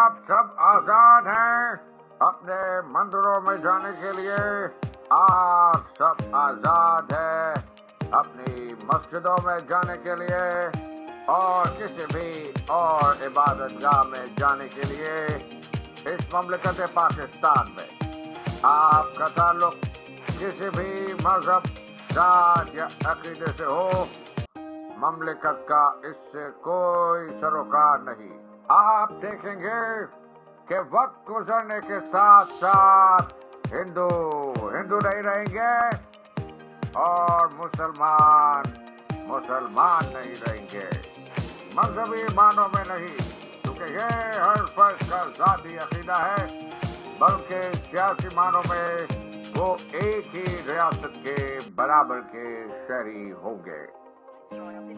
آپ سب آزاد ہیں اپنے مندروں میں جانے کے لیے، آپ سب آزاد ہیں اپنی مسجدوں میں جانے کے لیے اور کسی بھی اور عبادت گاہ میں جانے کے لیے۔ اس مملکت پاکستان میں آپ کا تعلق کسی بھی مذہب، ذات یا عقیدے سے ہو، مملکت کا اس سے کوئی سروکار نہیں۔ آپ دیکھیں گے کہ وقت گزرنے کے ساتھ ساتھ ہندو نہیں رہیں گے اور مسلمان نہیں رہیں گے، مذہبی معنوں میں نہیں، کیونکہ یہ ہر فرد کا ذاتی عقیدہ ہے، بلکہ سیاسی معنوں میں وہ ایک ہی ریاست کے برابر کے شہری ہوں گے۔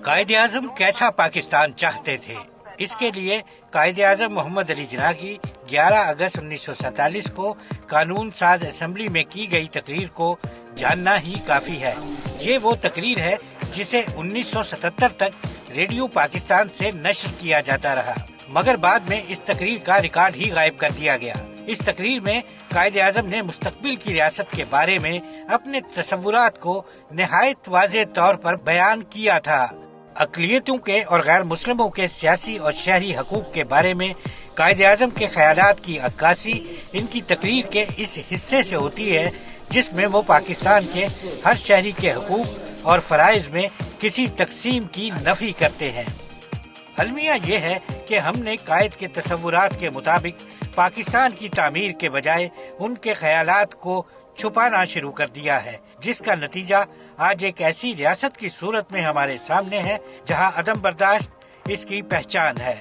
قائد اعظم کیسا پاکستان چاہتے تھے؟ اس کے لیے قائد اعظم محمد علی جناح کی 11 اگست 1947 کو قانون ساز اسمبلی میں کی گئی تقریر کو جاننا ہی کافی ہے۔ یہ وہ تقریر ہے جسے 1977 تک ریڈیو پاکستان سے نشر کیا جاتا رہا، مگر بعد میں اس تقریر کا ریکارڈ ہی غائب کر دیا گیا۔ اس تقریر میں قائد اعظم نے مستقبل کی ریاست کے بارے میں اپنے تصورات کو نہایت واضح طور پر بیان کیا تھا۔ اقلیتوں کے اور غیر مسلموں کے سیاسی اور شہری حقوق کے بارے میں قائد اعظم کے خیالات کی عکاسی ان کی تقریر کے اس حصے سے ہوتی ہے جس میں وہ پاکستان کے ہر شہری کے حقوق اور فرائض میں کسی تقسیم کی نفی کرتے ہیں۔ المیہ یہ ہے کہ ہم نے قائد کے تصورات کے مطابق پاکستان کی تعمیر کے بجائے ان کے خیالات کو چھپانا شروع کر دیا ہے، جس کا نتیجہ آج ایک ایسی ریاست کی صورت میں ہمارے سامنے ہے جہاں عدم برداشت اس کی پہچان ہے۔